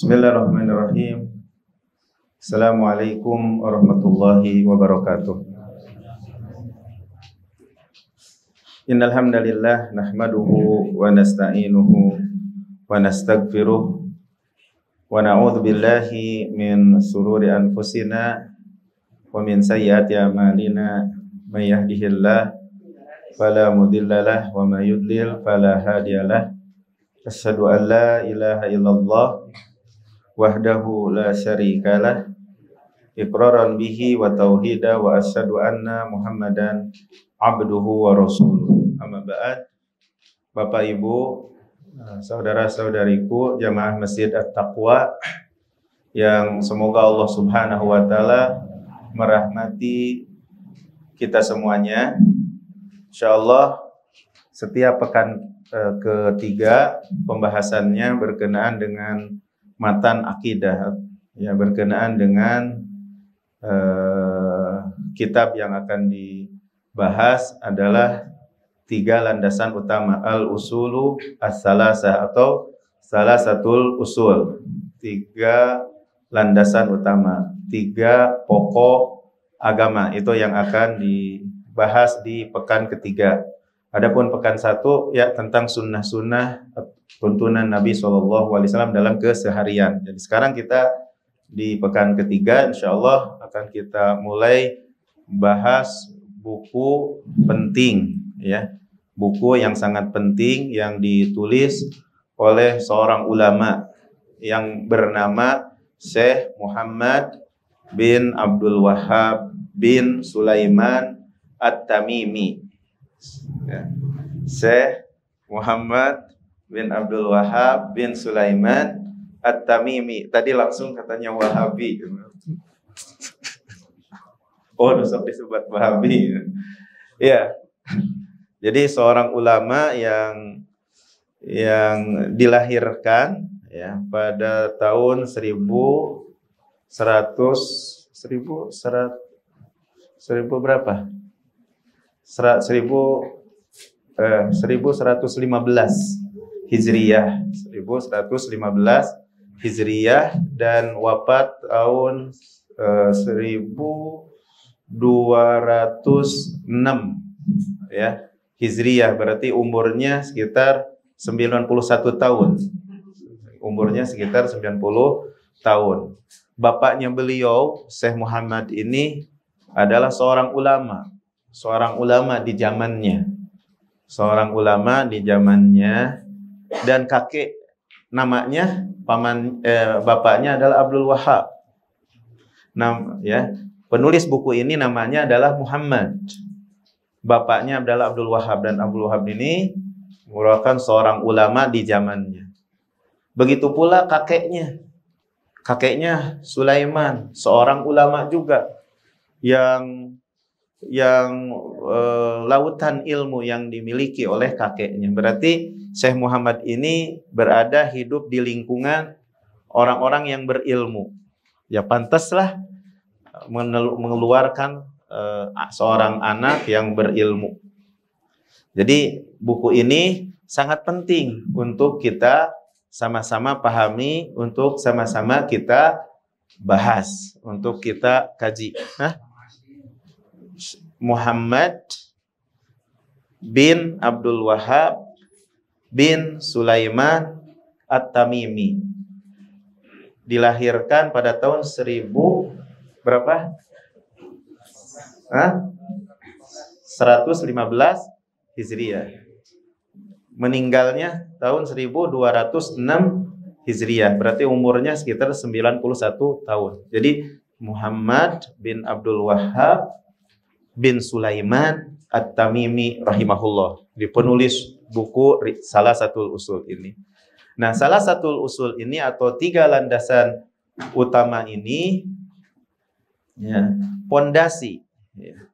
Bismillahirrahmanirrahim. Assalamualaikum warahmatullahi wabarakatuh. Innal hamdalillah nahmaduhu wa nasta'inuhu wa nastaghfiruh wa na'udzu billahi min shururi anfusina wa min sayyiati a'malina. May yahdihillahu fala mudhillalah wa may yudlil fala hadiyalah. Asyhadu an la ilaha illallah wahdahu la syarikalah iqraran bihi wa tauhida wa asyhadu anna Muhammadan abduhu wa rasuluh. Amma ba'd. Bapak Ibu, saudara-saudariku jamaah Masjid At-Taqwa yang semoga Allah Subhanahu wa taala merahmati kita semuanya. Insyaallah setiap pekan ketiga pembahasannya berkenaan dengan matan akidah, ya, berkenaan dengan kitab yang akan dibahas adalah tiga landasan utama, al-usulu as-salasah atau salasatul usul. Tiga landasan utama, tiga pokok agama itu yang akan dibahas di pekan ketiga. Adapun pekan satu ya tentang sunnah-sunnah tuntunan Nabi SAW dalam keseharian. Jadi sekarang kita di pekan ketiga, insya Allah akan kita mulai bahas buku penting, ya, buku yang sangat penting yang ditulis oleh seorang ulama yang bernama Syekh Muhammad bin Abdul Wahhab bin Sulaiman At-Tamimi. Ya. Syekh Muhammad bin Abdul Wahhab bin Sulaiman At-Tamimi. Tadi langsung katanya Wahabi. Oh, besok disebut Wahabi. Ya. Jadi seorang ulama yang dilahirkan ya pada tahun 1100 berapa? 1115 Hijriyah, 1115 Hijriyah dan wafat tahun 1206 ya Hijriyah, berarti umurnya sekitar 91 tahun. Umurnya sekitar 90 tahun. Bapaknya beliau, Syekh Muhammad ini adalah seorang ulama di zamannya. Seorang ulama di zamannya, dan kakek namanya bapaknya adalah Abdul Wahhab. Penulis buku ini namanya adalah Muhammad. Bapaknya adalah Abdul Wahhab, dan Abdul Wahhab ini merupakan seorang ulama di zamannya. Begitu pula kakeknya. Kakeknya Sulaiman, seorang ulama juga yang lautan ilmu yang dimiliki oleh kakeknya. Berarti Syekh Muhammad ini hidup di lingkungan orang-orang yang berilmu. Ya pantaslah mengeluarkan seorang anak yang berilmu. Jadi buku ini sangat penting untuk kita sama-sama pahami, untuk sama-sama kita bahas, untuk kita kaji. Muhammad bin Abdul Wahhab bin Sulaiman At-Tamimi dilahirkan pada tahun 1000 berapa? 115 Hijriyah. Meninggalnya tahun 1206 Hijriyah. Berarti umurnya sekitar 91 tahun. Jadi Muhammad bin Abdul Wahhab bin Sulaiman At-Tamimi rahimahullah, di penulis buku Salasatul Usul ini. Nah, Salasatul Usul ini atau tiga landasan utama ini ya, pondasi ya,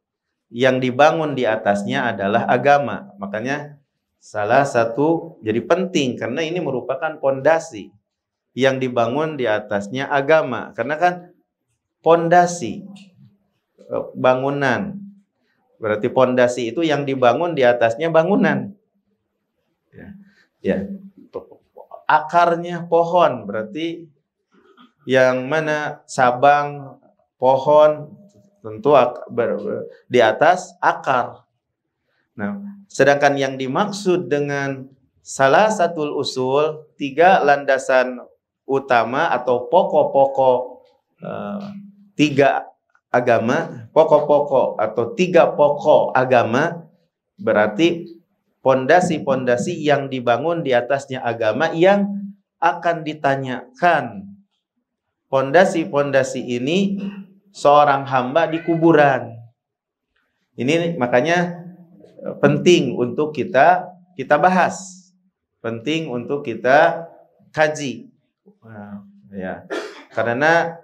yang dibangun di atasnya adalah agama. Makanya salah satu jadi penting karena ini merupakan pondasi yang dibangun di atasnya agama. Karena kan pondasi bangunan, berarti pondasi itu yang dibangun di atasnya bangunan. Ya. Akarnya pohon, berarti yang mana sabang pohon tentu di atas akar. Nah, sedangkan yang dimaksud dengan salah satu usul, 3 landasan utama atau pokok-pokok 3 agama, pokok-pokok atau 3 pokok agama, berarti pondasi-pondasi yang dibangun di atasnya agama yang akan ditanyakan. Pondasi-pondasi ini seorang hamba di kuburan. Ini makanya penting untuk kita bahas. Penting untuk kita kaji. Ya. Karena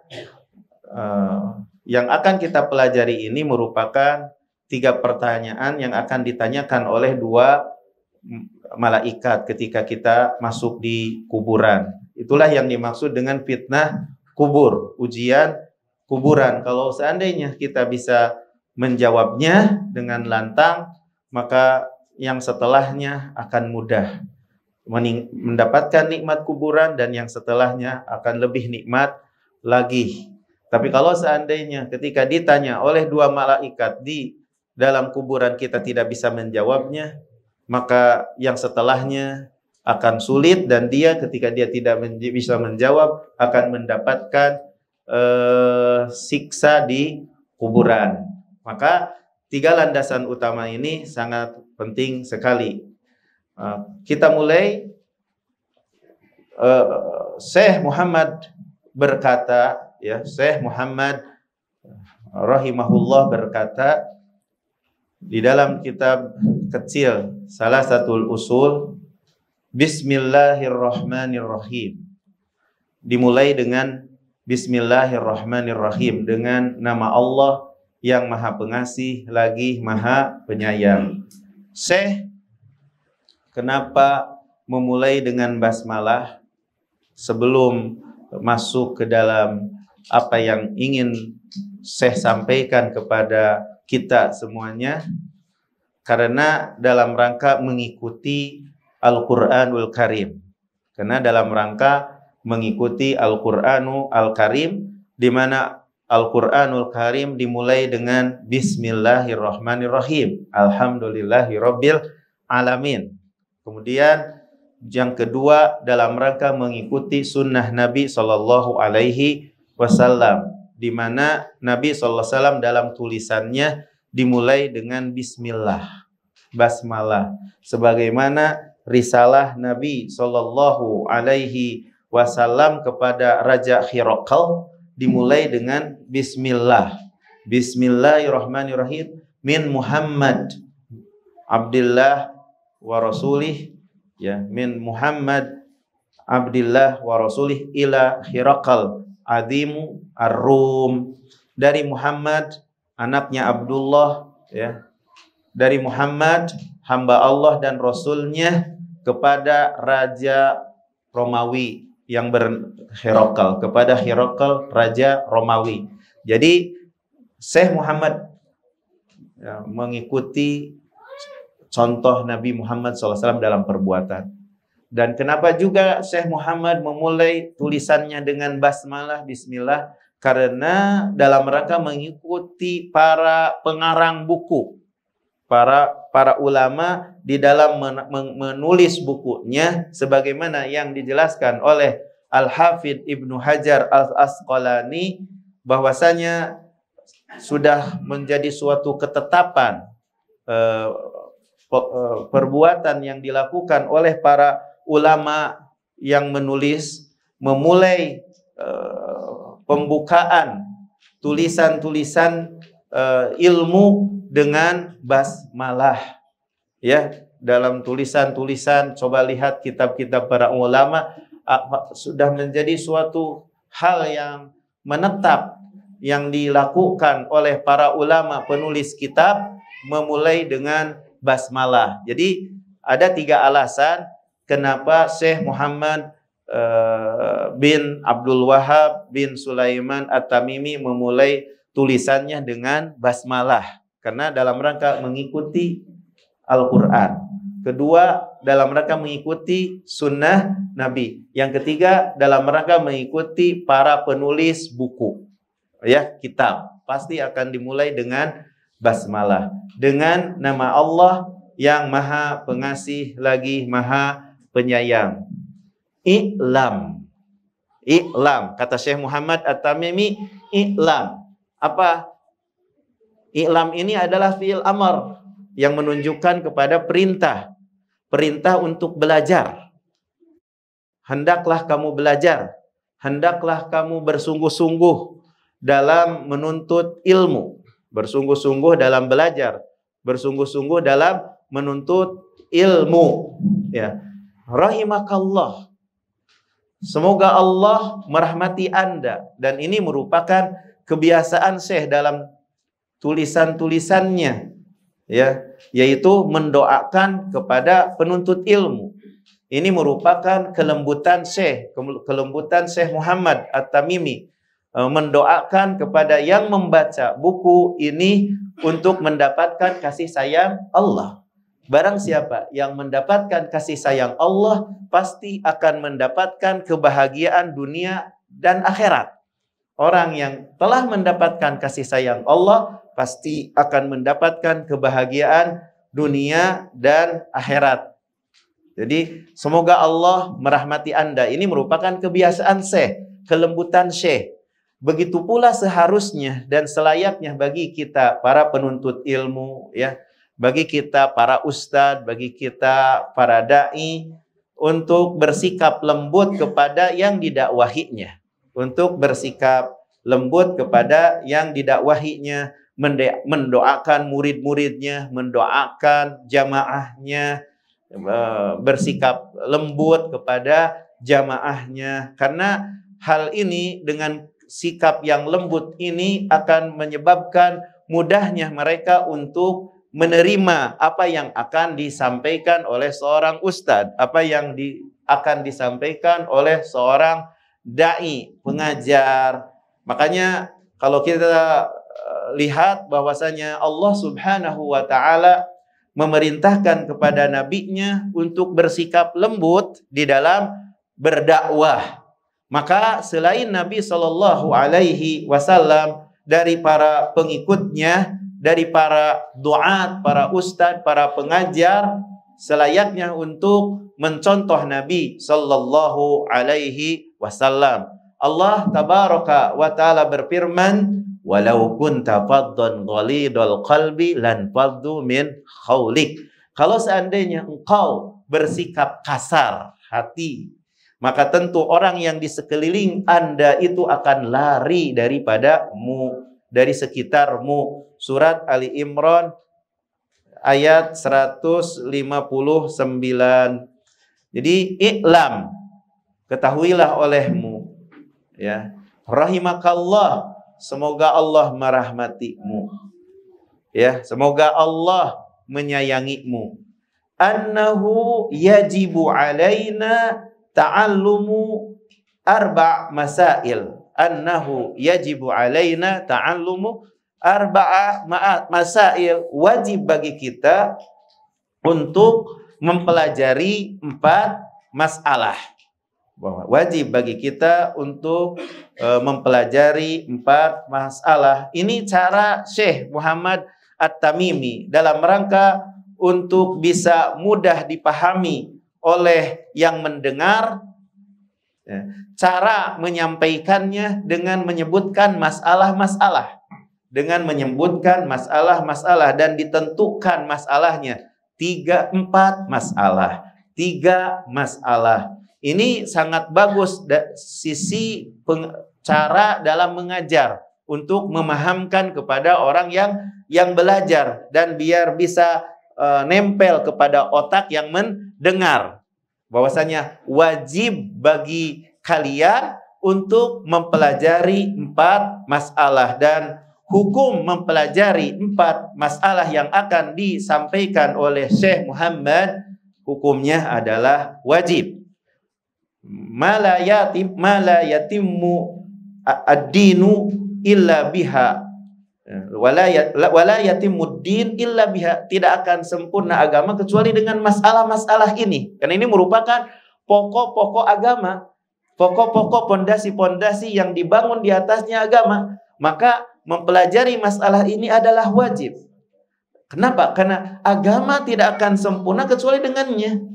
yang akan kita pelajari ini merupakan 3 pertanyaan yang akan ditanyakan oleh 2 malaikat ketika kita masuk di kuburan. Itulah yang dimaksud dengan fitnah kubur, ujian kuburan. Kalau seandainya kita bisa menjawabnya dengan lantang, maka yang setelahnya akan mudah mendapatkan nikmat kuburan, dan yang setelahnya akan lebih nikmat lagi. Tapi kalau seandainya ketika ditanya oleh 2 malaikat di dalam kuburan kita tidak bisa menjawabnya, maka yang setelahnya akan sulit, dan dia ketika dia tidak bisa menjawab akan mendapatkan siksa di kuburan. Maka 3 landasan utama ini sangat penting sekali. Kita mulai. Syekh Muhammad berkata, ya, Syekh Muhammad rahimahullah berkata di dalam kitab kecil salah satu usul, Bismillahirrahmanirrahim. Dimulai dengan Bismillahirrahmanirrahim, dengan nama Allah yang Maha Pengasih lagi Maha Penyayang. Syekh kenapa memulai dengan basmalah sebelum masuk ke dalam apa yang ingin Syekh sampaikan kepada kita semuanya? Karena dalam rangka mengikuti Al-Qur'anul Karim. Karena dalam rangka mengikuti Al-Qur'anul Karim, di mana Al-Qur'anul Karim dimulai dengan Bismillahirrahmanirrahim. Alhamdulillahirabbil alamin. Kemudian yang kedua dalam rangka mengikuti sunnah Nabi Sallallahu Alaihi Wasallam, di mana Nabi Sallallahu Alaihi Wasallam dalam tulisannya dimulai dengan Bismillah, basmalah, sebagaimana risalah Nabi Sallallahu Alaihi Wasallam kepada Raja Hiraqal dimulai dengan Bismillah. Bismillahirrahmanirrahim, min Muhammad Abdillah wa Rasulih, ya, min Muhammad Abdillah wa Rasulih ila Hiraqal Azimu Ar-Rum, dari Muhammad anaknya Abdullah, ya, dari Muhammad hamba Allah dan Rasulnya kepada Raja Romawi yang Hiraqal, kepada Hiraqal Raja Romawi. Jadi Syekh Muhammad, ya, mengikuti contoh Nabi Muhammad SAW dalam perbuatan. Dan kenapa juga Syekh Muhammad memulai tulisannya dengan basmalah, bismillah? Karena dalam rangka mengikuti para pengarang buku, para ulama di dalam menulis bukunya, sebagaimana yang dijelaskan oleh Al-Hafidh Ibnu Hajar Al-Asqalani, bahwasanya sudah menjadi suatu ketetapan perbuatan yang dilakukan oleh para ulama yang menulis, memulai pembukaan tulisan-tulisan ilmu dengan basmalah. Ya, dalam tulisan-tulisan, coba lihat kitab-kitab para ulama, sudah menjadi suatu hal yang menetap yang dilakukan oleh para ulama penulis kitab, memulai dengan basmalah. Jadi ada 3 alasan kenapa Syekh Muhammad bin Abdul Wahhab bin Sulaiman At-Tamimi memulai tulisannya dengan basmalah. Karena dalam rangka mengikuti Al-Quran. Kedua, dalam rangka mengikuti sunnah Nabi. Yang ketiga, dalam rangka mengikuti para penulis buku, ya, kitab. Pasti akan dimulai dengan basmalah, dengan nama Allah yang Maha Pengasih lagi Maha Penyayang. I'lam. I'lam, kata Syekh Muhammad At-Tamimi, i'lam. Apa? I'lam ini adalah fi'il amar yang menunjukkan kepada perintah. Perintah untuk belajar. Hendaklah kamu belajar. Hendaklah kamu bersungguh-sungguh dalam menuntut ilmu. Bersungguh-sungguh dalam belajar. Bersungguh-sungguh dalam menuntut ilmu. Ya. Rahimakallah. Semoga Allah merahmati Anda. Dan ini merupakan kebiasaan Syekh dalam tulisan-tulisannya, ya, yaitu mendoakan kepada penuntut ilmu. Ini merupakan kelembutan Syekh Muhammad At-Tamimi, mendoakan kepada yang membaca buku ini untuk mendapatkan kasih sayang Allah. Barang siapa yang mendapatkan kasih sayang Allah, pasti akan mendapatkan kebahagiaan dunia dan akhirat. Orang yang telah mendapatkan kasih sayang Allah pasti akan mendapatkan kebahagiaan dunia dan akhirat. Jadi semoga Allah merahmati Anda. Ini merupakan kebiasaan Syekh, kelembutan Syekh. Begitu pula seharusnya dan selayaknya bagi kita para penuntut ilmu, ya, bagi kita para ustadz, bagi kita para dai, untuk bersikap lembut kepada yang didakwahinya, untuk bersikap lembut kepada yang didakwahinya, mendoakan murid-muridnya, mendoakan jamaahnya, bersikap lembut kepada jamaahnya. Karena hal ini, dengan sikap yang lembut ini, akan menyebabkan mudahnya mereka untuk menerima apa yang akan disampaikan oleh seorang ustadz, apa yang akan disampaikan oleh seorang dai, pengajar. Makanya kalau kita lihat bahwasanya Allah Subhanahu wa taala memerintahkan kepada nabinya untuk bersikap lembut di dalam berdakwah. Maka selain Nabi Shallallahu alaihi wasallam, dari para pengikutnya, dari para duat, para ustadz, para pengajar, selayaknya untuk mencontoh Nabi Shallallahu alaihi wasallam. Allah tabaraka wa taala berfirman, walau kunta faddan ghalidul qalbi lan faddu min khaulik. Kalau seandainya engkau bersikap kasar hati, maka tentu orang yang di sekeliling Anda itu akan lari daripadamu, dari sekitarmu. Surat Ali Imran ayat 159. Jadi i'lam, ketahuilah olehmu, ya, rahimakallah, semoga Allah merahmatimu, ya, semoga Allah menyayangimu. Annahu yajibu alaina ta'allumu arba' masail. Annahu yajibu alaina ta'allumu arba'a masail. Wajib bagi kita untuk mempelajari 4 masalah. Wajib bagi kita untuk mempelajari 4 masalah. Ini cara Syekh Muhammad At-Tamimi dalam rangka untuk bisa mudah dipahami oleh yang mendengar. Cara menyampaikannya dengan menyebutkan masalah-masalah, dengan menyebutkan masalah-masalah, dan ditentukan masalahnya 3-4 masalah, 3 masalah. Ini sangat bagus sisi cara dalam mengajar, untuk memahamkan kepada orang yang belajar, dan biar bisa nempel kepada otak yang mendengar, bahwasanya wajib bagi kalian untuk mempelajari 4 masalah, dan hukum mempelajari 4 masalah yang akan disampaikan oleh Syekh Muhammad, hukumnya adalah wajib. Mala yatimmu ad-dinu illa biha. Wala yatimuddin illa biha. Tidak akan sempurna agama kecuali dengan masalah-masalah ini. Karena ini merupakan pokok-pokok agama, pokok-pokok pondasi-pondasi yang dibangun di atasnya agama. Maka mempelajari masalah ini adalah wajib. Kenapa? Karena agama tidak akan sempurna kecuali dengannya.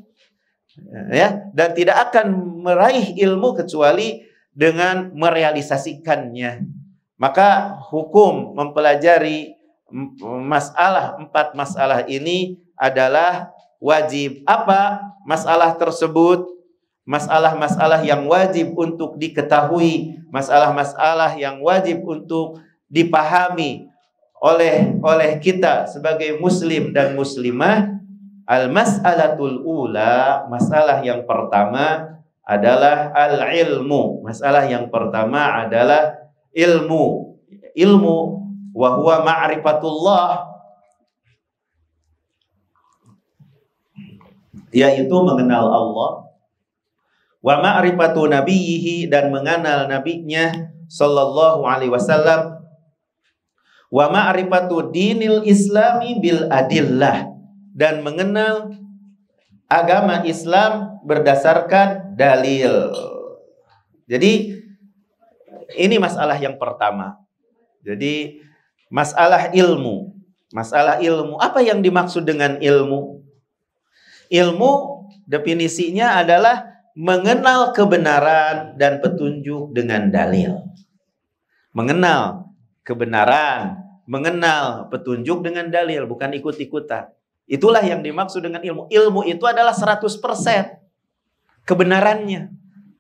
Ya, dan tidak akan meraih ilmu kecuali dengan merealisasikannya. Maka hukum mempelajari empat masalah ini adalah wajib. Apa masalah tersebut? Masalah-masalah yang wajib untuk diketahui, masalah-masalah yang wajib untuk dipahami oleh kita sebagai muslim dan muslimah. Al-mas'alatul ula, masalah yang pertama adalah al-ilmu. Masalah yang pertama adalah ilmu. Ilmu wa huwa ma'rifatullah, yaitu mengenal Allah. Wa ma'rifatu nabiyhi, dan mengenal nabinya sallallahu alaihi wasallam. Wa ma'rifatu dinil islami bil adillah, dan mengenal agama Islam berdasarkan dalil. Jadi ini masalah yang pertama. Jadi masalah ilmu. Masalah ilmu. Apa yang dimaksud dengan ilmu? Ilmu definisinya adalah mengenal kebenaran dan petunjuk dengan dalil. Mengenal kebenaran, mengenal petunjuk dengan dalil, bukan ikut-ikutan. Itulah yang dimaksud dengan ilmu. Ilmu itu adalah 100% kebenarannya,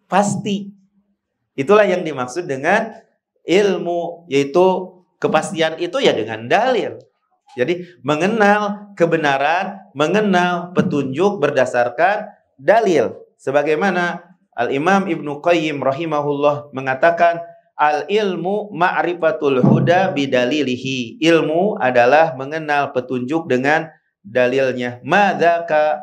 pasti. Itulah yang dimaksud dengan ilmu, yaitu kepastian itu ya dengan dalil. Jadi mengenal kebenaran, mengenal petunjuk berdasarkan dalil. Sebagaimana Al-Imam Ibnu Qayyim rahimahullah mengatakan, al-ilmu ma'rifatul huda bidalilihi. Ilmu adalah mengenal petunjuk dengan dalilnya. Madzaka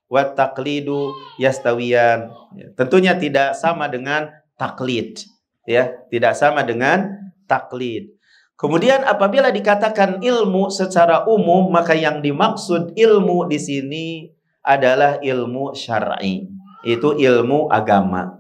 wa taqlidu yastawiyan. Tentunya tidak sama dengan taklid, ya, tidak sama dengan taklid. Kemudian apabila dikatakan ilmu secara umum, maka yang dimaksud ilmu di sini adalah ilmu syar'i, itu ilmu agama.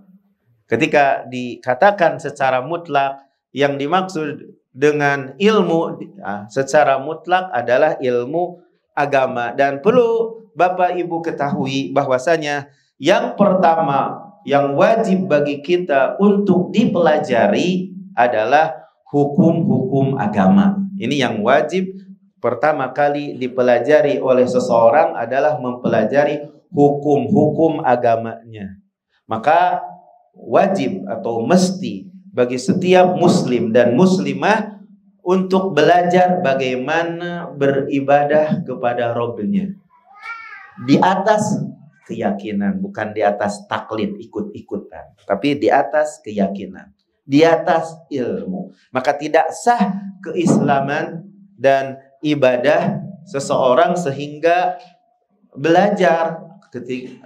Ketika dikatakan secara mutlak, yang dimaksud dengan ilmu secara mutlak adalah ilmu agama. Dan perlu Bapak Ibu ketahui bahwasanya yang pertama yang wajib bagi kita untuk dipelajari adalah hukum-hukum agama. Ini yang wajib pertama kali dipelajari oleh seseorang adalah mempelajari hukum-hukum agamanya. Maka wajib atau mesti bagi setiap muslim dan muslimah untuk belajar bagaimana beribadah kepada Rabb-Nya di atas keyakinan, bukan di atas taklid ikut-ikutan, tapi di atas keyakinan, di atas ilmu. Maka tidak sah keislaman dan ibadah seseorang sehingga belajar ketika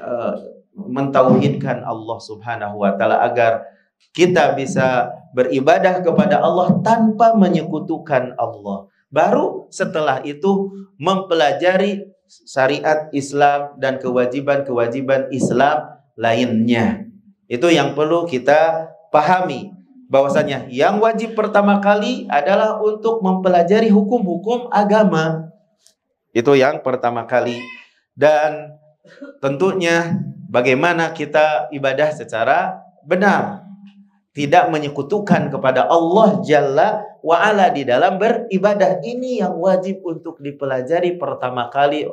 mentauhidkan Allah Subhanahu wa taala, agar kita bisa beribadah kepada Allah tanpa menyekutukan Allah. Baru setelah itu mempelajari syariat Islam dan kewajiban-kewajiban Islam lainnya. Itu yang perlu kita pahami, bahwasanya yang wajib pertama kali adalah untuk mempelajari hukum-hukum agama. Itu yang pertama kali. Dan tentunya bagaimana kita ibadah secara benar, tidak menyekutukan kepada Allah Jalla wa'ala di dalam beribadah. Ini yang wajib untuk dipelajari pertama kali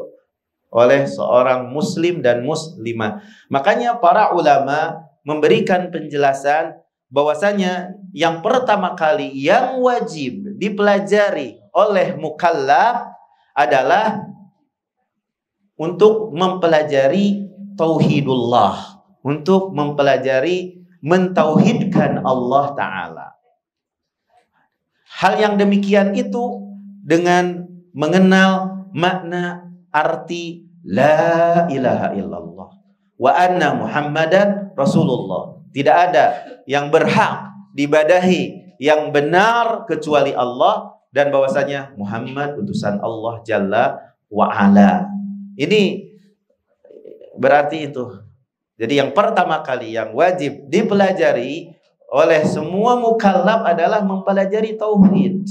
oleh seorang muslim dan muslimah. Makanya para ulama memberikan penjelasan bahwasanya yang pertama kali yang wajib dipelajari oleh mukallaf adalah untuk mempelajari tauhidullah, untuk mempelajari mentauhidkan Allah Ta'ala. Hal yang demikian itu dengan mengenal makna arti la ilaha illallah wa anna Muhammadan Rasulullah. Tidak ada yang berhak dibadahi yang benar kecuali Allah, dan bahwasanya Muhammad utusan Allah Jalla wa Ala. Ini berarti itu. Jadi yang pertama kali yang wajib dipelajari oleh semua mukallaf adalah mempelajari tauhid,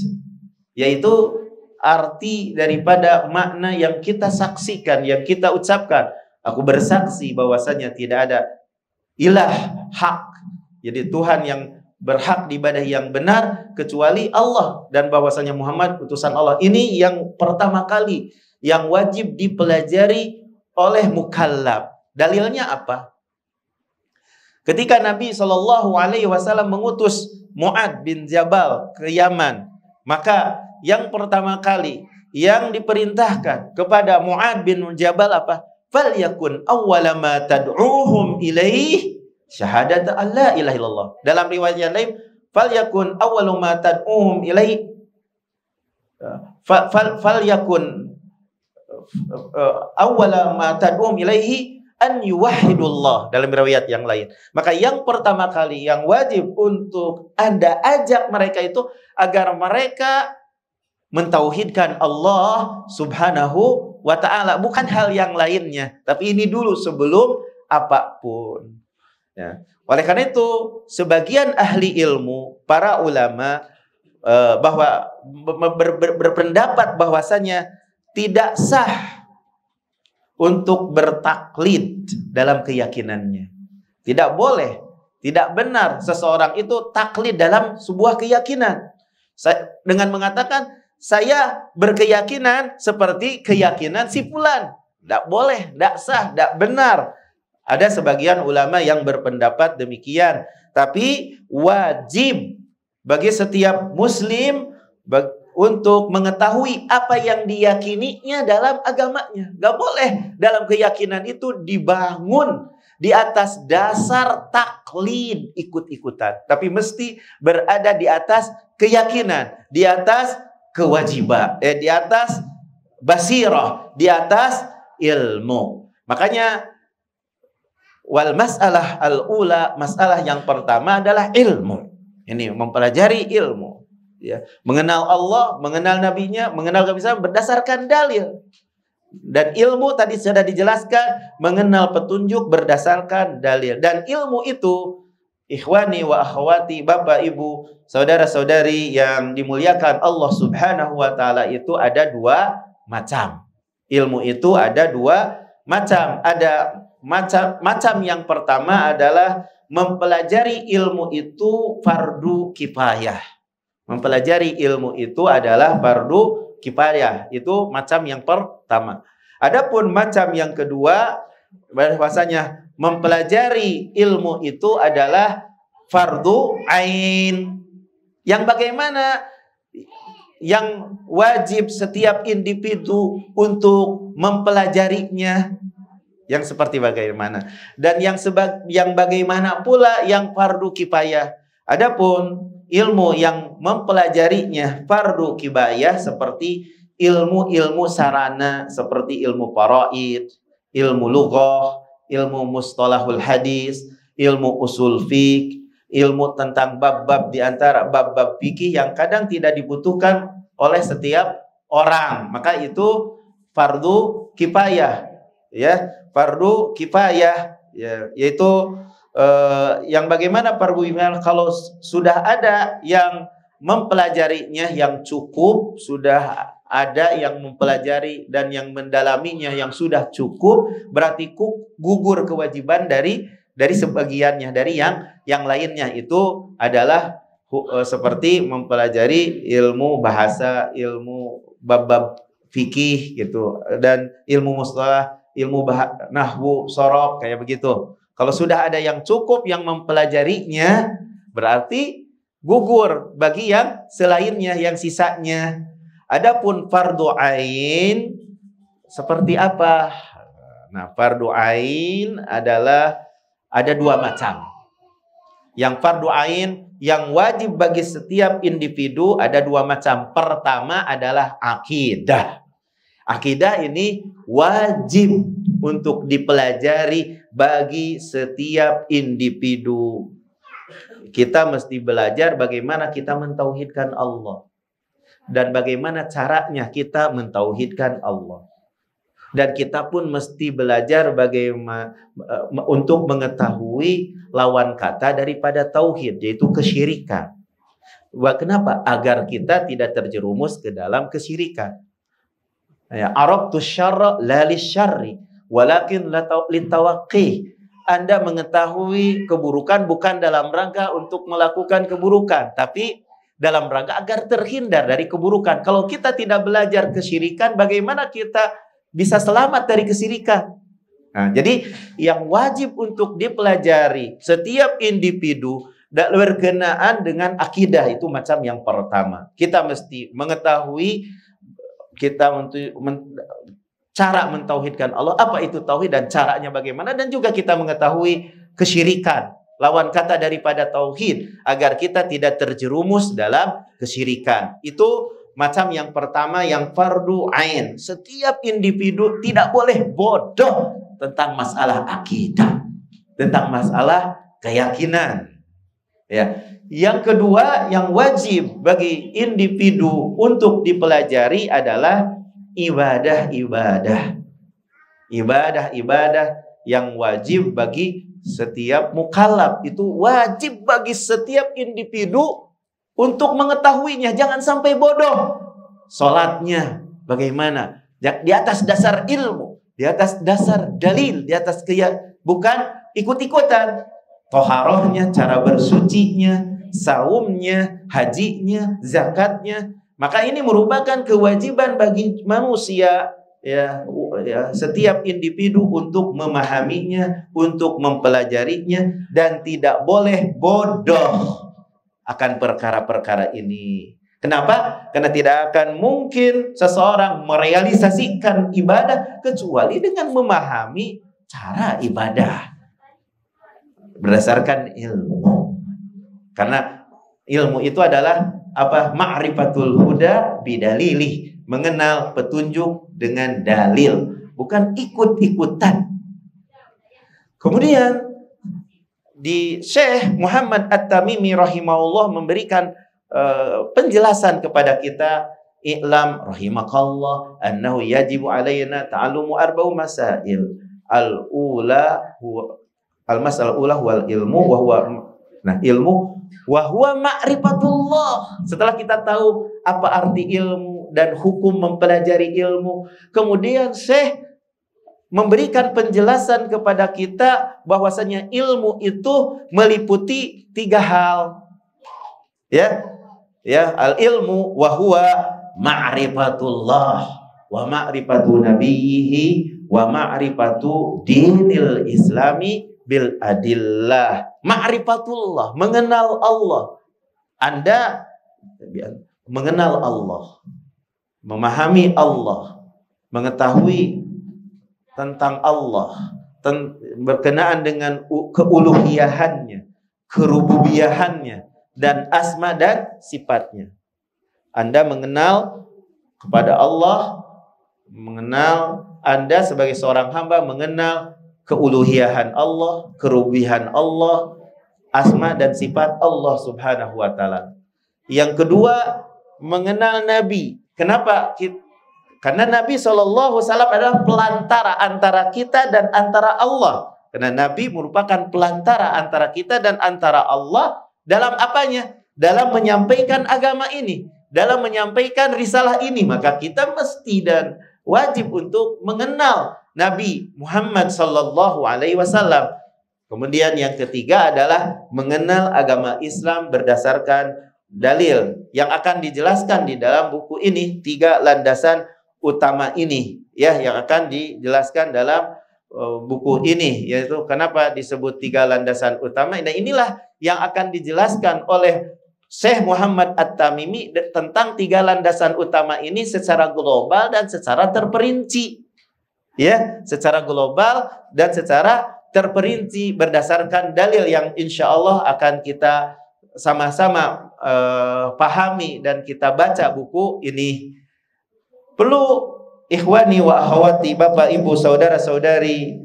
yaitu arti daripada makna yang kita saksikan, yang kita ucapkan. Aku bersaksi bahwasanya tidak ada ilah hak, jadi Tuhan yang berhak diibadahi yang benar kecuali Allah, dan bahwasanya Muhammad utusan Allah. Ini yang pertama kali yang wajib dipelajari oleh mukallaf. Dalilnya apa? Ketika Nabi SAW mengutus Mu'ad bin Jabal ke Yaman, maka yang pertama kali yang diperintahkan kepada Mu'ad bin Jabal apa? Falyakun awwala ma tad'uuhum ilaih syahadat an la ilaha illallah. Dalam riwayat yang lain, falyakun awwalu ma tad'uuhum ilaih falyakun awwala ma tad'uuhum ilaihi an yuwahhidullah. Dalam riwayat yang lain, maka yang pertama kali yang wajib untuk Anda ajak mereka itu agar mereka mentauhidkan Allah Subhanahu wa ta'ala, bukan hal yang lainnya, tapi ini dulu sebelum apapun ya. Oleh karena itu sebagian ahli ilmu, para ulama bahwa berpendapat bahwasanya tidak sah untuk bertaklid dalam keyakinannya. Tidak boleh, tidak benar seseorang itu taklid dalam sebuah keyakinan. Dengan mengatakan, saya berkeyakinan seperti keyakinan si fulan. Tidak boleh, tidak sah, tidak benar. Ada sebagian ulama yang berpendapat demikian. Tapi wajib bagi setiap muslim untuk mengetahui apa yang diyakininya dalam agamanya. Gak boleh dalam keyakinan itu dibangun di atas dasar taklid, ikut-ikutan. Tapi mesti berada di atas keyakinan, di atas kewajiban, di atas basirah, di atas ilmu. Makanya wal mas'alah al-ula, masalah yang pertama adalah ilmu. Ini mempelajari ilmu. Ya, mengenal Allah, mengenal nabinya, mengenal kebesaran berdasarkan dalil. Dan ilmu tadi sudah dijelaskan, mengenal petunjuk berdasarkan dalil. Dan ilmu itu, ikhwani wa akhwati, bapak ibu, saudara-saudari yang dimuliakan Allah Subhanahu wa ta'ala, itu ada dua macam. Ilmu itu ada dua macam. Ada macam yang pertama adalah mempelajari ilmu itu fardu kifayah. Mempelajari ilmu itu adalah fardu kifayah. Itu macam yang pertama. Adapun macam yang kedua, bahwasanya mempelajari ilmu itu adalah fardu ain. Yang bagaimana yang wajib setiap individu untuk mempelajarinya. Yang seperti bagaimana. Dan yang bagaimana pula yang fardu kifayah. Adapun ilmu yang mempelajarinya fardu kifayah seperti ilmu-ilmu sarana, seperti ilmu faraid, ilmu lughah, ilmu mustalahul hadis, ilmu usul fiqh, ilmu tentang bab-bab di antara bab-bab fikih yang kadang tidak dibutuhkan oleh setiap orang. Maka itu fardu kifayah, ya, fardu kifayah, ya, yaitu yang bagaimana fardu kifayah kalau sudah ada yang mempelajarinya yang cukup, sudah ada yang mempelajari dan yang mendalaminya yang sudah cukup, berarti gugur kewajiban dari sebagiannya, dari yang lainnya. Itu adalah seperti mempelajari ilmu bahasa, ilmu bab-bab fikih gitu, dan ilmu mustalah, ilmu nahwu, sorof, kayak begitu. Kalau sudah ada yang cukup yang mempelajarinya, berarti gugur bagi yang selainnya, yang sisanya. Adapun fardu ain seperti apa? Nah, fardu ain adalah ada dua macam. Yang fardu ain yang wajib bagi setiap individu ada dua macam. Pertama adalah akidah. Akidah ini wajib untuk dipelajari bagi setiap individu. Kita mesti belajar bagaimana kita mentauhidkan Allah. dan bagaimana caranya kita mentauhidkan Allah. Dan kita pun mesti belajar bagaimana untuk mengetahui lawan kata daripada tauhid, yaitu kesyirikan. Kenapa? Agar kita tidak terjerumus ke dalam kesyirikan. Ya, arabtu syarra la lisyarri walakin litawaqqih. Anda mengetahui keburukan bukan dalam rangka untuk melakukan keburukan, tapi dalam rangka agar terhindar dari keburukan. Kalau kita tidak belajar kesyirikan, bagaimana kita bisa selamat dari kesyirikan? Nah, jadi yang wajib untuk dipelajari setiap individu berkenaan dengan akidah itu macam yang pertama. Kita mesti mengetahui cara mentauhidkan Allah, apa itu tauhid dan caranya bagaimana, dan juga kita mengetahui kesyirikan, lawan kata daripada tauhid, agar kita tidak terjerumus dalam kesyirikan. Itu macam yang pertama, yang fardu ain. Setiap individu tidak boleh bodoh tentang masalah akidah, tentang masalah keyakinan. Ya. Yang kedua, yang wajib bagi individu untuk dipelajari adalah ibadah-ibadah. Ibadah-ibadah yang wajib bagi setiap mukallaf. Itu wajib bagi setiap individu untuk mengetahuinya. Jangan sampai bodoh. Salatnya bagaimana? Di atas dasar ilmu, di atas dasar dalil, di atas bukan ikut-ikutan. Toharohnya, cara bersucinya, saumnya, hajinya, zakatnya. Maka ini merupakan kewajiban bagi manusia, ya, setiap individu untuk memahaminya, untuk mempelajarinya, dan tidak boleh bodoh akan perkara-perkara ini. Kenapa? Karena tidak akan mungkin seseorang merealisasikan ibadah kecuali dengan memahami cara ibadah berdasarkan ilmu. Karena ilmu itu adalah apa? Ma'rifatul huda bidalilih, mengenal petunjuk dengan dalil, bukan ikut-ikutan. Kemudian di Syekh Muhammad At-Tamimi rahimahullah memberikan penjelasan kepada kita, i'lam rahimakallah annahu yajibu alaina ta'allumu arba'u masail. Al-ula huwa al-mas'alah ula wal ilmu wa huwa, nah, ilmu wa huwa ma'rifatullah. Setelah kita tahu apa arti ilmu dan hukum mempelajari ilmu, kemudian Syekh memberikan penjelasan kepada kita bahwasanya ilmu itu meliputi 3 hal. Ya, al-ilmu wa huwa ma'rifatullah wa ma'rifatu nabiyhi wa ma'rifatu dinil islami bil adillah. Ma'rifatullah, mengenal Allah. Anda mengenal Allah, memahami Allah, mengetahui tentang Allah, berkenaan dengan keuluhiyahannya, kerububiyahannya, dan asma dan sifatnya. Anda mengenal kepada Allah, mengenal Anda sebagai seorang hamba, mengenal keuluhiyahan Allah, kerububiyahan Allah, asma dan sifat Allah subhanahu wa ta'ala. Yang kedua, mengenal Nabi. Kenapa? Karena Nabi SAW adalah pelantara antara kita dan antara Allah. Karena Nabi merupakan pelantara antara kita dan antara Allah. Dalam apanya? Dalam menyampaikan agama ini, dalam menyampaikan risalah ini. Maka kita mesti dan wajib untuk mengenal Nabi Muhammad SAW. Kemudian yang ketiga adalah mengenal agama Islam berdasarkan dalil yang akan dijelaskan di dalam buku ini. 3 landasan utama ini, ya, yang akan dijelaskan dalam buku ini, yaitu kenapa disebut 3 landasan utama. Nah, inilah yang akan dijelaskan oleh Syekh Muhammad At-Tamimi tentang 3 landasan utama ini secara global dan secara terperinci, ya, secara global dan secara terperinci berdasarkan dalil yang insya Allah akan kita sama-sama pahami dan kita baca buku ini. Perlu ikhwani wa akhwati, bapak ibu saudara saudari,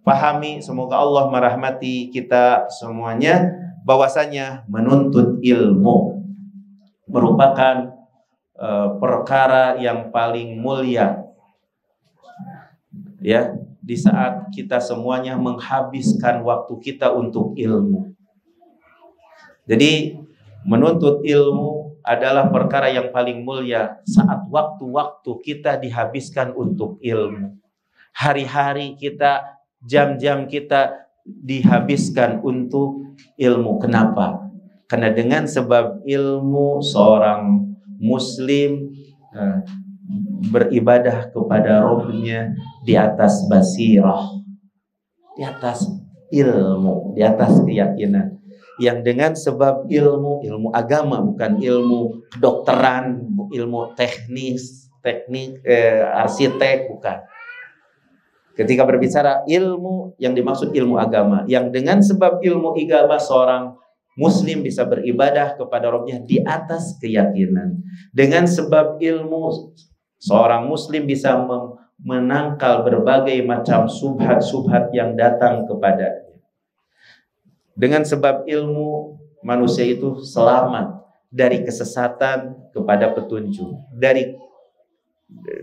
pahami, semoga Allah merahmati kita semuanya, bahwasanya menuntut ilmu, merupakan perkara yang paling mulia, ya, di saat kita semuanya menghabiskan waktu kita untuk ilmu. Jadi menuntut ilmu adalah perkara yang paling mulia saat waktu-waktu kita dihabiskan untuk ilmu. Hari-hari kita, jam-jam kita dihabiskan untuk ilmu. Kenapa? Karena dengan sebab ilmu seorang muslim beribadah kepada Rabb-nya di atas basirah, di atas ilmu, di atas keyakinan. Yang dengan sebab ilmu agama, bukan ilmu kedokteran, ilmu teknik, arsitek, bukan. Ketika berbicara ilmu, yang dimaksud ilmu agama, yang dengan sebab ilmu agama seorang muslim bisa beribadah kepada Rabb-nya di atas keyakinan. Dengan sebab ilmu, seorang muslim bisa menangkal berbagai macam subhat-subhat yang datang kepadanya. Dengan sebab ilmu, manusia itu selamat dari kesesatan kepada petunjuk,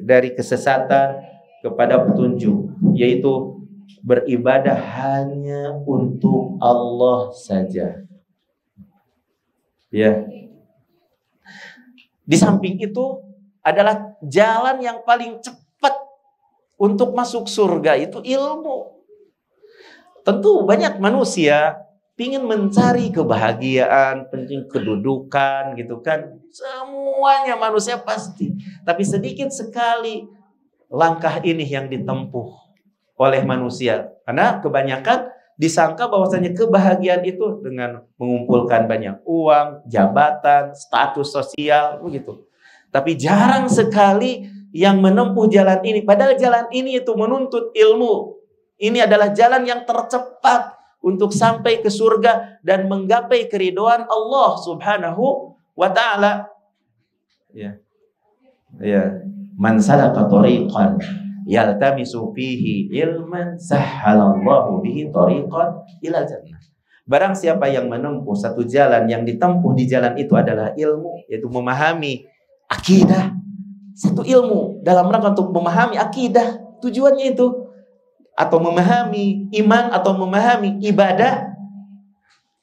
dari kesesatan kepada petunjuk, yaitu beribadah hanya untuk Allah saja. Ya. Di samping itu adalah jalan yang paling cepat untuk masuk surga itu ilmu. Tentu banyak manusia ingin mencari kebahagiaan, penting kedudukan, gitu kan. Semuanya manusia pasti. Tapi sedikit sekali langkah ini yang ditempuh oleh manusia. Karena kebanyakan disangka bahwasanya kebahagiaan itu dengan mengumpulkan banyak uang, jabatan, status sosial, begitu. Tapi jarang sekali yang menempuh jalan ini. Padahal jalan ini itu menuntut ilmu. Ini adalah jalan yang tercepat untuk sampai ke surga dan menggapai keridhaan Allah Subhanahu wa ta'ala. Ya. Ya. Man salaka tariqan yaltamisu fihi ilman sahhalallahu bihi tariqan ilal jannah. Barang siapa yang menempuh satu jalan, yang ditempuh di jalan itu adalah ilmu, yaitu memahami akidah. Satu ilmu dalam rangka untuk memahami akidah, tujuannya itu, atau memahami iman, atau memahami ibadah,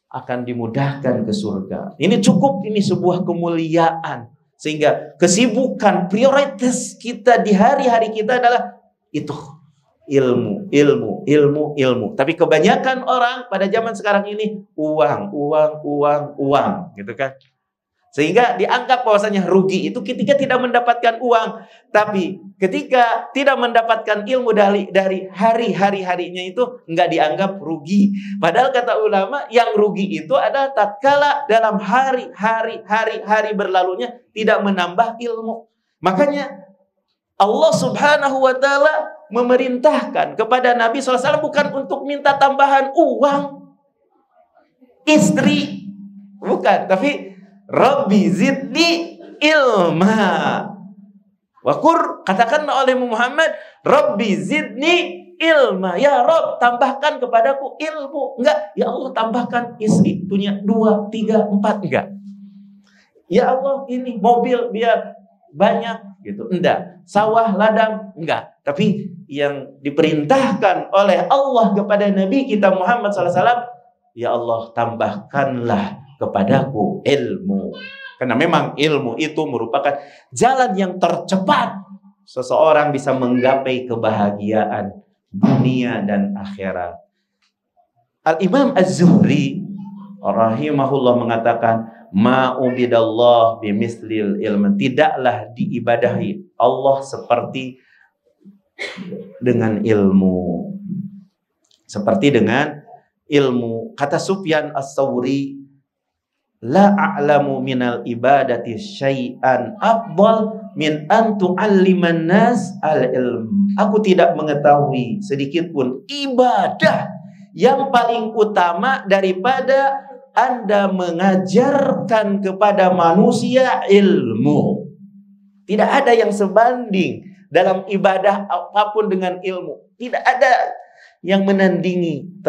akan dimudahkan ke surga. Ini cukup, ini sebuah kemuliaan. Sehingga kesibukan, prioritas kita di hari-hari kita adalah itu. Ilmu. Tapi kebanyakan orang pada zaman sekarang ini uang, gitu kan. Sehingga dianggap bahwasanya rugi itu ketika tidak mendapatkan uang. Tapi ketika tidak mendapatkan ilmu dari hari-harinya itu enggak dianggap rugi. Padahal kata ulama, yang rugi itu adalah tatkala dalam hari berlalunya tidak menambah ilmu. Makanya Allah Subhanahu wa ta'ala memerintahkan kepada Nabi SAW bukan untuk minta tambahan uang, istri, bukan, tapi Rabbi zidni ilma. Wakur, katakan oleh Muhammad, Rabbi zidni ilma. Ya Rabb, tambahkan kepadaku ilmu. Enggak, ya Allah tambahkan istri, punya 2, 3, 4, enggak. Ya Allah ini mobil biar banyak gitu. Enggak. Sawah, ladang, enggak. Tapi yang diperintahkan oleh Allah kepada Nabi kita Muhammad SAW, ya Allah tambahkanlah kepadaku ilmu. Karena memang ilmu itu merupakan jalan yang tercepat seseorang bisa menggapai kebahagiaan dunia dan akhirat. Al-Imam Az-Zuhri rahimahullah mengatakan, ma'ubidallah bimislil ilm. Tidaklah diibadahi Allah seperti dengan ilmu. Seperti dengan ilmu. Kata Sufyan As-Tsauri, la a'lamu minal ibadati syai'an afdal min an tu'alliman nas al-ilm. Aku tidak mengetahui sedikit pun ibadah yang paling utama daripada Anda mengajarkan kepada manusia ilmu. Tidak ada yang sebanding dalam ibadah apapun dengan ilmu. Tidak ada yang menandingi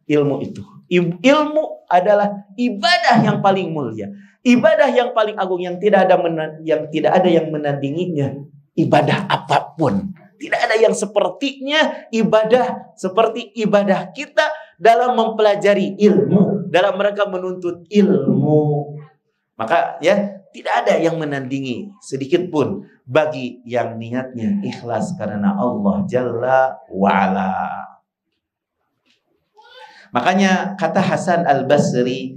ilmu itu. Ilmu adalah ibadah yang paling mulia, ibadah yang paling agung, yang tidak ada yang menandinginya. Ibadah apapun tidak ada yang sepertinya. Ibadah seperti ibadah kita dalam mempelajari ilmu, dalam mereka menuntut ilmu. Maka ya, tidak ada yang menandingi sedikit pun bagi yang niatnya ikhlas karena Allah Jalla wa'ala. Makanya kata Hasan al-Basri,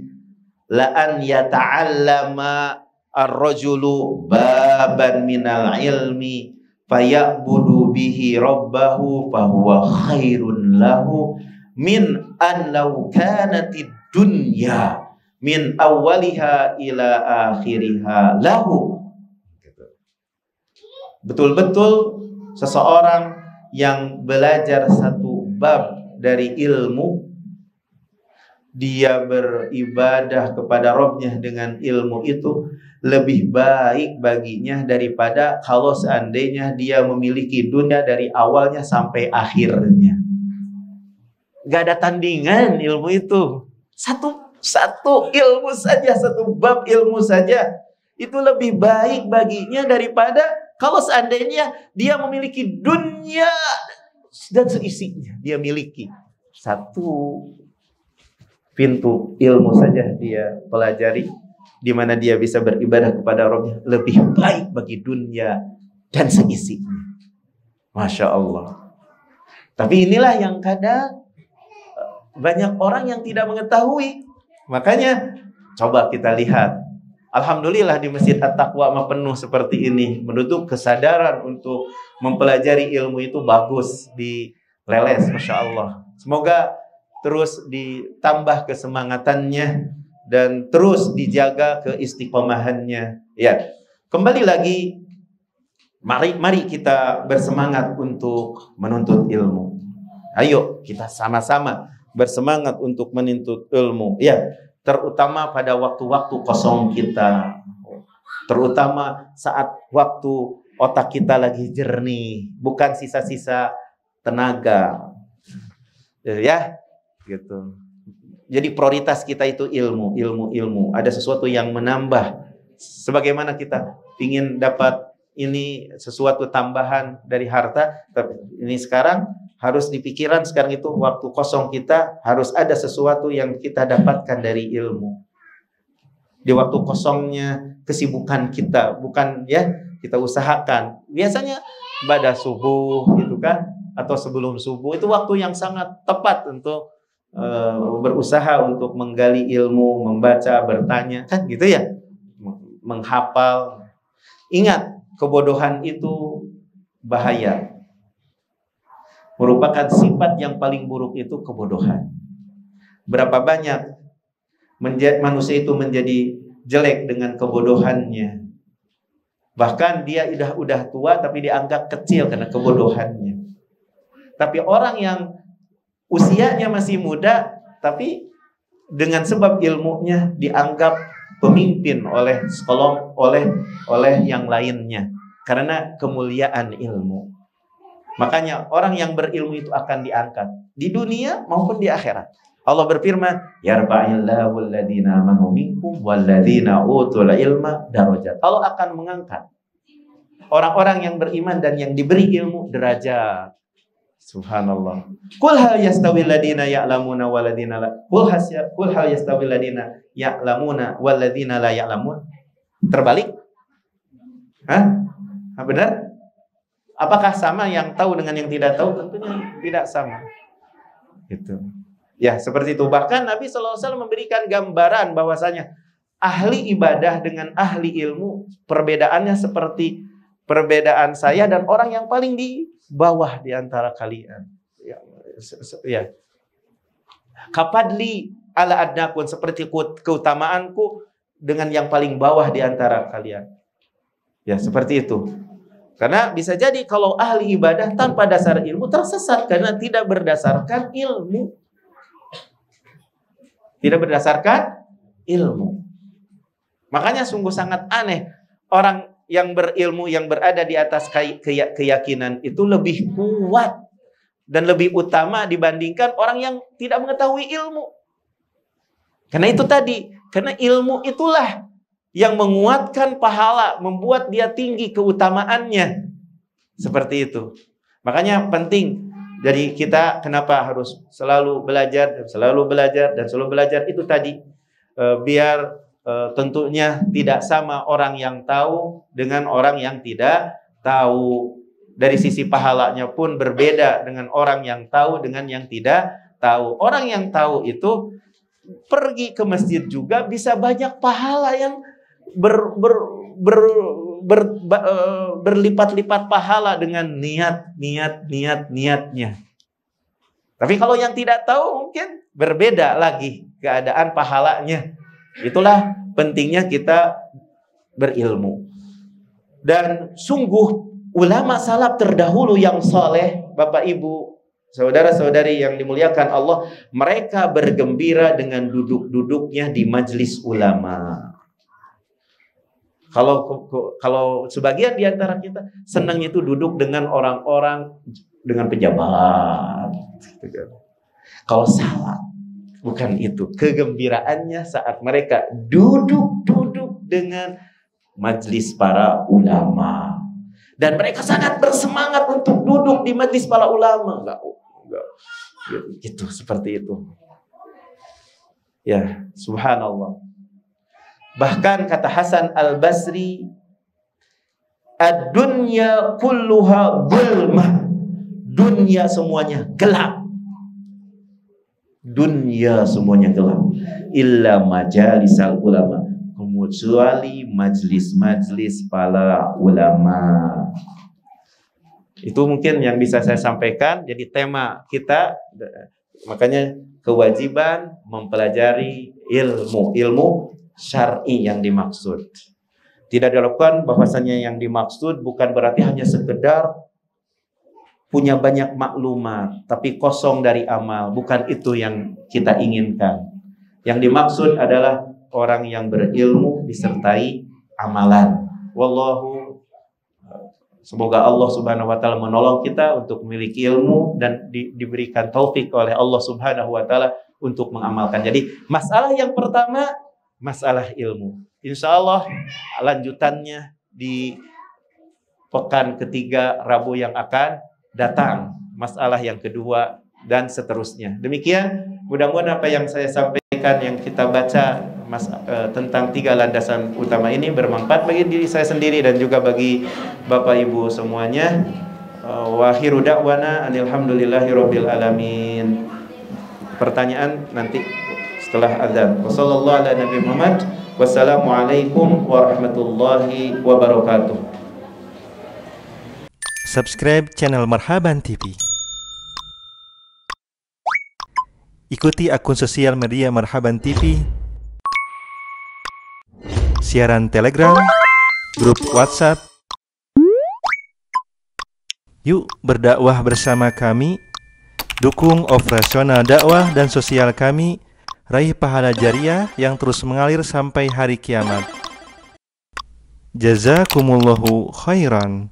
la an yata'allama ar-rajulu baban minal ilmi faya'budu bihi rabbahu fahuwa khairun lahu min an law kanatid dunya min awwaliha ila akhiriha lahu. Betul-betul seseorang yang belajar satu bab dari ilmu, dia beribadah kepada Rabb-nya dengan ilmu itu, lebih baik baginya daripada kalau seandainya dia memiliki dunia dari awalnya sampai akhirnya. Gak ada tandingan ilmu itu. Satu ilmu saja, satu bab ilmu saja, itu lebih baik baginya daripada kalau seandainya dia memiliki dunia dan seisinya. Dia miliki satu pintu ilmu saja dia pelajari, di mana dia bisa beribadah kepada Rabb-nya, lebih baik bagi dunia dan seisinya. Masya Allah. Tapi inilah yang kadang banyak orang yang tidak mengetahui. Makanya coba kita lihat, alhamdulillah di Masjid At-Taqwa penuh seperti ini, menuntut kesadaran untuk mempelajari ilmu itu bagus, dileles, Masya Allah. Semoga terus ditambah kesemangatannya dan terus dijaga keistiqomahannya. Ya, kembali lagi, mari kita bersemangat untuk menuntut ilmu. Ayo kita sama-sama bersemangat untuk menuntut ilmu. Ya, terutama pada waktu-waktu kosong kita, terutama saat waktu otak kita lagi jernih, bukan sisa-sisa tenaga. Ya. Gitu. Jadi prioritas kita itu ilmu. Ada sesuatu yang menambah. Sebagaimana kita ingin dapat ini sesuatu tambahan dari harta, tapi ini sekarang harus dipikiran, sekarang itu waktu kosong kita harus ada sesuatu yang kita dapatkan dari ilmu. Di waktu kosongnya kesibukan kita, bukan ya kita usahakan. Biasanya pada subuh gitu kan, atau sebelum subuh itu waktu yang sangat tepat untuk berusaha untuk menggali ilmu, membaca, bertanya, kan gitu ya, menghafal. Ingat, kebodohan itu bahaya. Merupakan sifat yang paling buruk itu kebodohan. Berapa banyak manusia itu menjadi jelek dengan kebodohannya. Bahkan dia udah tua tapi dianggap kecil karena kebodohannya. Tapi orang yang usianya masih muda, tapi dengan sebab ilmunya dianggap pemimpin oleh sekolah, oleh yang lainnya, karena kemuliaan ilmu. Makanya orang yang berilmu itu akan diangkat di dunia maupun di akhirat. Allah berfirman, yarfa'illahu alladhina amanu minkum walladhina utul ilma darajat. Allah akan mengangkat orang-orang yang beriman dan yang diberi ilmu derajat. Subhanallah. Qul hal yastawi alladziina ya'lamuna wal ladziina la Qul hal yastawi alladziina ya'lamuna wal ladziina la ya'lamun. Terbalik? Hah? Benar? Apakah sama yang tahu dengan yang tidak tahu? Tentunya tidak sama. Gitu. Ya, seperti itu. Bahkan Nabi sallallahu alaihi wasallam memberikan gambaran bahwasanya ahli ibadah dengan ahli ilmu perbedaannya seperti perbedaan saya dan orang yang paling di bawah di antara kalian. Ya. Kapadli ala adnakun, seperti keutamaanku dengan yang paling bawah di antara kalian. Ya, seperti itu. Karena bisa jadi kalau ahli ibadah tanpa dasar ilmu tersesat karena tidak berdasarkan ilmu. Tidak berdasarkan ilmu. Makanya sungguh sangat aneh orang yang berilmu, yang berada di atas keyakinan itu lebih kuat dan lebih utama dibandingkan orang yang tidak mengetahui ilmu. Karena itu tadi, karena ilmu itulah yang menguatkan pahala, membuat dia tinggi keutamaannya. Seperti itu. Makanya penting. Jadi kita kenapa harus selalu belajar dan selalu belajar dan selalu belajar itu tadi. Biar tentunya tidak sama orang yang tahu dengan orang yang tidak tahu. Dari sisi pahalanya pun berbeda dengan orang yang tahu dengan yang tidak tahu. Orang yang tahu itu pergi ke masjid juga bisa banyak pahala yang berlipat-lipat pahala dengan niatnya. Tapi kalau yang tidak tahu mungkin berbeda lagi keadaan pahalanya. Itulah pentingnya kita berilmu. Dan sungguh ulama salaf terdahulu yang saleh, Bapak Ibu, saudara-saudari yang dimuliakan Allah, mereka bergembira dengan duduk-duduknya di majelis ulama. Kalau sebagian di antara kita senangnya itu duduk dengan orang-orang dengan pejabat. Kalau salah bukan itu. Kegembiraannya saat mereka duduk dengan majelis para ulama. Dan mereka sangat bersemangat untuk duduk di majelis para ulama. Enggak. Gitu, seperti itu. Ya, subhanallah. Bahkan kata Hasan Al-Basri, ad-dunya kulluha zulmah. Dunia semuanya gelap. Dunia semuanya gelap. Illa majalisal ulama. Kecuali majlis-majlis para ulama. Itu mungkin yang bisa saya sampaikan. Jadi tema kita, makanya kewajiban mempelajari ilmu syar'i yang dimaksud. Tidak dilakukan bahwasanya yang dimaksud bukan berarti hanya sekedar punya banyak maklumat tapi kosong dari amal. Bukan itu yang kita inginkan. Yang dimaksud adalah orang yang berilmu disertai amalan. Semoga Allah Subhanahu wa taala menolong kita untuk memiliki ilmu dan diberikan taufik oleh Allah Subhanahu wa taala untuk mengamalkan. Jadi masalah yang pertama, masalah ilmu. Insya Allah lanjutannya di pekan ketiga Rabu yang akan datang. Masalah yang kedua dan seterusnya. Demikian, mudah-mudahan apa yang saya sampaikan, yang kita baca tentang 3 landasan utama ini bermanfaat bagi diri saya sendiri dan juga bagi Bapak Ibu semuanya. Wa akhiru da'wana alhamdulillahirabbil alamin. Pertanyaan nanti setelah azan. Wassallallahu ala Nabi Muhammad. Wassalamualaikum warahmatullahi wabarakatuh. Subscribe channel Marhaban TV. Ikuti akun sosial media Marhaban TV, siaran Telegram, grup WhatsApp. Yuk berdakwah bersama kami. Dukung operasional dakwah dan sosial kami. Raih pahala jariah yang terus mengalir sampai hari kiamat. Jazakumullahu khairan.